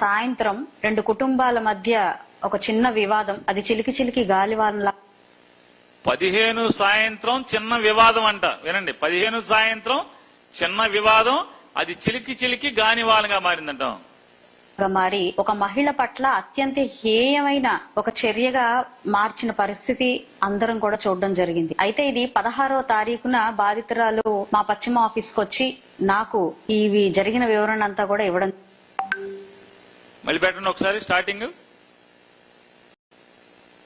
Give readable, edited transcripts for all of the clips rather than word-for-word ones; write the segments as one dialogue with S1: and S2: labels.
S1: సాయంత్రం రెండు కుటుంబాల మధ్య ఒక చిన్న వివాదం, అది చిలికి చిలికి గాలివానలా.
S2: 15 సాయంత్రం చిన్న వివాదం అంట. వినండి, 15 సాయంత్రం చిన్న వివాదం, అది చిలికి చిలికి గానివాలంగా మారిందంట.
S1: మారి ఒక మహిళ పట్ల అత్యంత హేయమైన ఒక చర్యగా మార్చిన పరిస్థితి అందరం కూడా చూడడం జరిగింది. అయితే ఇది 16వ తారీఖున బాధితురాలు మా పశ్చిమ ఆఫీస్కి వచ్చి నాకు ఇవి జరిగిన వివరణ అంతా కూడా ఇవ్వడం.
S2: మళ్ళీ పెట్టండి ఒకసారి స్టార్టింగ్.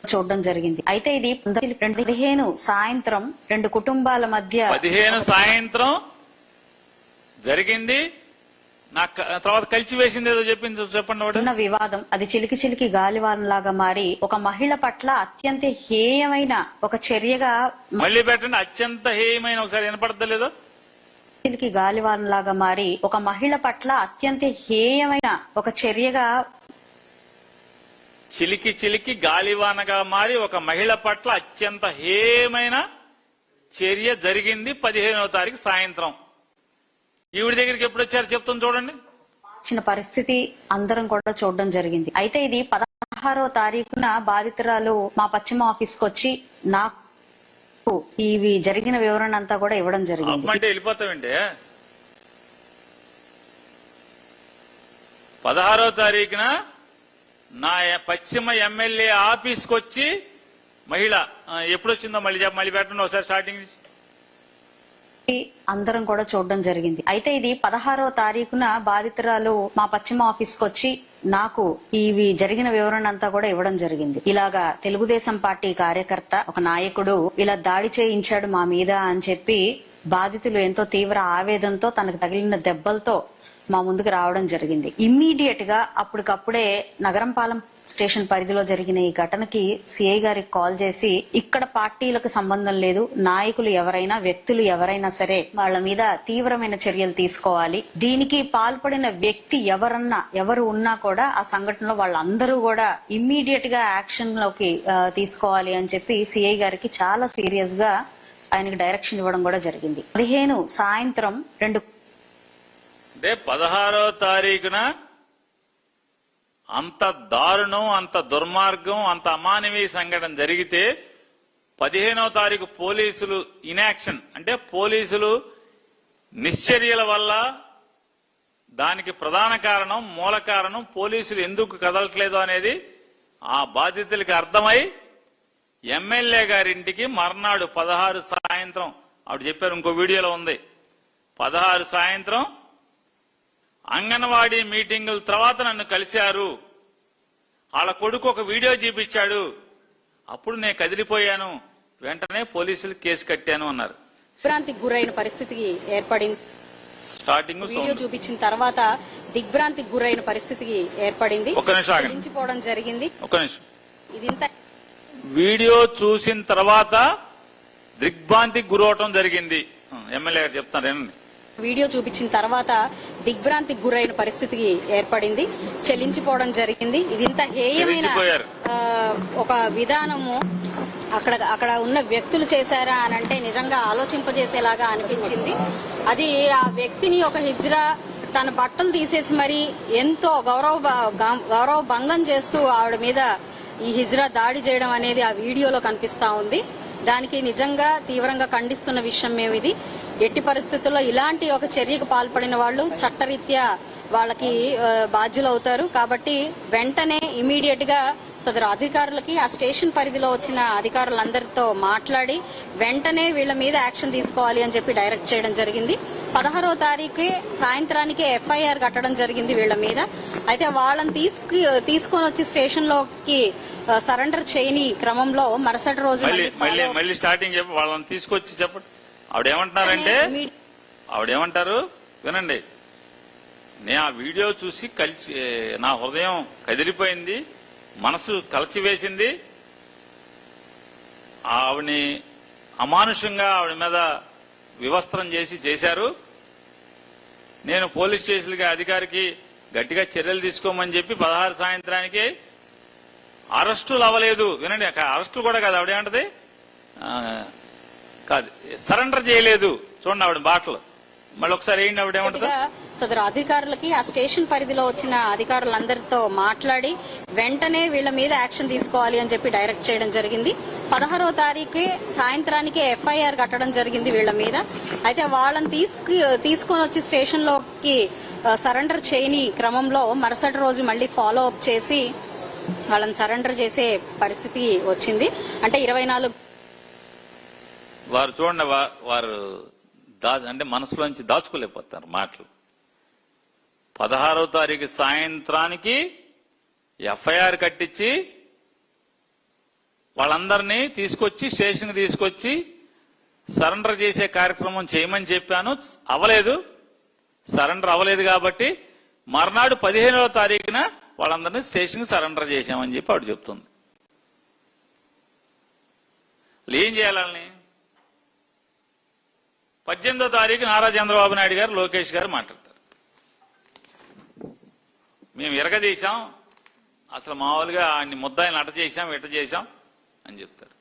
S1: చూడడం జరిగింది. అయితే ఇది 15 సాయంత్రం రెండు కుటుంబాల మధ్య
S2: 15 సాయంత్రం జరిగింది. నాకు తర్వాత కలిసి వేసింది ఏదో చెప్పండి.
S1: చిన్న వివాదం, అది చిలికి చిలికి గాలివానలాగా మారి ఒక మహిళ పట్ల అత్యంత హేయమైన ఒక చర్యగా.
S2: మళ్ళీ పెట్టండి, అత్యంత హేయమైన. ఒకసారి వినపడతలేదో?
S1: చిలికి గాలివానలాగా మారి ఒక మహిళ పట్ల అత్యంత హేయమైన ఒక చర్యగా.
S2: చిలికి చిలికి గాలివానగా మారి ఒక మహిళ పట్ల అత్యంత హేయమైన చర్య జరిగింది 15వ తారీఖు సాయంత్రం. ఈవిడ దగ్గరికి ఎప్పుడు వచ్చారు చెప్తాను చూడండి.
S1: చిన్న పరిస్థితి అందరం కూడా చూడడం జరిగింది. అయితే ఇది 16వ తారీఖున బాధితురాలు మా పశ్చిమ ఆఫీస్కి వచ్చి నాకు ఇవి జరిగిన వివరణ అంతా కూడా ఇవ్వడం జరిగింది.
S2: అంటే వెళ్ళిపోతామంటే 16వ తారీఖున నా పశ్చిమ ఎమ్మెల్యే ఆఫీస్కి వచ్చి మహిళ ఎప్పుడు వచ్చిందో మళ్ళీ పెట్టండి ఒకసారి స్టార్టింగ్ నుంచి.
S1: అందరం కూడా చూడడం జరిగింది. అయితే ఇది 16వ తారీఖున బాధితురాలు మా పశ్చిమ ఆఫీస్కి వచ్చి నాకు ఇవి జరిగిన వివరణ అంతా కూడా ఇవ్వడం జరిగింది. ఇలాగా తెలుగుదేశం పార్టీ కార్యకర్త ఒక నాయకుడు ఇలా దాడి చేయించాడు మా మీద అని చెప్పి బాధితులు ఎంతో తీవ్ర ఆవేదనతో తనకు తగిలిన దెబ్బలతో మా ముందుకు రావడం జరిగింది. ఇమ్మీడియట్ గా అప్పటికప్పుడే నగరంపాలెం స్టేషన్ పరిధిలో జరిగిన ఈ ఘటనకి సిఐ గారికి కాల్ చేసి, ఇక్కడ పార్టీలకు సంబంధం లేదు, నాయకులు ఎవరైనా వ్యక్తులు ఎవరైనా సరే వాళ్ళ మీద తీవ్రమైన చర్యలు తీసుకోవాలి, దీనికి పాల్పడిన వ్యక్తి ఎవరు ఉన్నా కూడా ఆ సంఘటనలో వాళ్ళందరూ కూడా ఇమ్మీడియట్ గా యాక్షన్ లోకి తీసుకోవాలి అని చెప్పి సిఐ గారికి చాలా సీరియస్ గా ఆయనకి డైరెక్షన్ ఇవ్వడం కూడా జరిగింది. 15 సాయంత్రం రెండు
S2: అంటే 16వ తారీఖున అంత దారుణం, అంత దుర్మార్గం, అంత అమానవీయ సంఘటన జరిగితే 15వ తారీఖు పోలీసులు ఇన్యాక్షన్, అంటే పోలీసులు నిశ్చర్యల వల్ల దానికి ప్రధాన కారణం, మూల కారణం పోలీసులు ఎందుకు కదలట్లేదు అనేది ఆ బాధితులకి అర్థమై ఎమ్మెల్యే గారింటికి మర్నాడు 16 సాయంత్రం ఆవిడ చెప్పారు, ఇంకో వీడియోలో ఉంది, 16 సాయంత్రం అంగన్వాడీ మీటింగుల తర్వాత నన్ను కలిశారు, వాళ్ళ కొడుకు ఒక వీడియో చూపించాడు, అప్పుడు నేను కదిలిపోయాను, వెంటనే పోలీసులు కేసు కట్టాను అన్నారు.
S3: దిగ్భ్రాంతికి గురైన పరిస్థితికి ఏర్పడింది.
S2: స్టార్టింగ్
S3: వీడియో చూపించిన తర్వాత దిగ్భ్రాంతికి గురైన పరిస్థితికి ఏర్పడింది. చెల్లించిపోవడం జరిగింది.
S2: ఒక నిమిషం,
S3: ఇదింత
S2: వీడియో చూసిన తర్వాత దిగ్భ్రాంతికి గురవటం జరిగింది. ఎమ్మెల్యే గారు చెప్తారు.
S3: వీడియో చూపించిన తర్వాత దిగ్భ్రాంతికి గురైన పరిస్థితికి ఏర్పడింది, చెల్లించిపోవడం జరిగింది. ఇదింత హేయమైన ఒక విధానము అక్కడ ఉన్న వ్యక్తులు చేశారా అని అంటే నిజంగా ఆలోచింపజేసేలాగా అనిపించింది. అది ఆ వ్యక్తిని ఒక హిజ్రా తన బట్టలు తీసేసి మరి ఎంతో గౌరవ భంగం చేస్తూ ఆవిడ మీద ఈ హిజ్రా దాడి చేయడం అనేది ఆ వీడియోలో కనిపిస్తా ఉంది. దానికి నిజంగా తీవ్రంగా ఖండిస్తున్న విషయం మేము ఇది. ఎట్టి పరిస్థితుల్లో ఇలాంటి ఒక చర్యకు పాల్పడిన వాళ్ళు చట్టరీత్యా వాళ్ళకి బాధ్యులవుతారు. కాబట్టి వెంటనే ఇమీడియట్ గా సదరు అధికారులకి ఆ స్టేషన్ పరిధిలో వచ్చిన అధికారులందరితో మాట్లాడి వెంటనే వీళ్ళ మీద యాక్షన్ తీసుకోవాలి అని చెప్పి డైరెక్ట్ చేయడం జరిగింది. 16వ తారీఖు సాయంత్రానికి ఎఫ్ఐఆర్ కట్టడం జరిగింది వీళ్ళ మీద. అయితే వాళ్ళని తీసుకొని వచ్చి స్టేషన్ లోకి సరెండర్ చేయని క్రమంలో మరుసటి రోజు
S2: మళ్ళీ స్టార్టింగ్ చెప్పి వాళ్ళని తీసుకొచ్చి చెప్పండి. ఆవిడేమంటారు వినండి. నేను ఆ వీడియో చూసి నా హృదయం కదిలిపోయింది, మనసు కలిచివేసింది. ఆవిడని అమానుషంగా ఆవిడ మీద వివస్త్రం చేశారు. నేను పోలీస్ స్టేషన్కి అధికారికి గట్టిగా చర్యలు తీసుకోమని చెప్పి 16 సాయంత్రానికి అరెస్టులు అవ్వలేదు. వినండి, అరెస్టులు కూడా కాదు, ఆవిడేమంటది కాదు, సరెండర్ చేయలేదు. చూడండి ఆవిడ బాటలు, మళ్ళీ ఒకసారి ఏంటి ఆవిడ ఏమంటుందా?
S3: సదరు అధికారులకి ఆ స్టేషన్ పరిధిలో వచ్చిన అధికారులందరితో మాట్లాడి వెంటనే వీళ్ళ మీద యాక్షన్ తీసుకోవాలి అని చెప్పి డైరెక్ట్ చేయడం జరిగింది. 16వ తారీఖు సాయంత్రానికి ఎఫ్ఐఆర్ కట్టడం జరిగింది వీళ్ళ మీద. అయితే వాళ్ళని తీసుకొని వచ్చి స్టేషన్ లోకి సరెండర్ చేయని క్రమంలో మరుసటి రోజు మళ్ళీ ఫాలో అప్ చేసి వాళ్ళని సరెండర్ చేసే పరిస్థితి వచ్చింది. అంటే 24
S2: వారు చూడండి, వారు అంటే మనసులోంచి దాచుకోలేకపోతారు మాటలు. 16వ తారీఖు సాయంత్రానికి ఎఫ్ఐఆర్ కట్టించి వాళ్ళందరినీ తీసుకొచ్చి స్టేషన్ తీసుకొచ్చి సరెండర్ చేసే కార్యక్రమం చేయమని చెప్పాను. అవ్వలేదు, సరెండర్ అవ్వలేదు కాబట్టి మర్నాడు 15వ తారీఖున వాళ్ళందరినీ స్టేషన్ సరెండర్ చేశామని చెప్పి ఆవిడ చెప్తుంది. ఏం చేయాలని? 18వ తారీఖు నారా చంద్రబాబు నాయుడు గారు, లోకేష్ గారు మాట్లాడతారు. మేము ఎరగదీశాం, అసలు మామూలుగా అన్ని ముద్దాయిలను అట చేశాం, ఇట చేశాం అని చెప్తారు.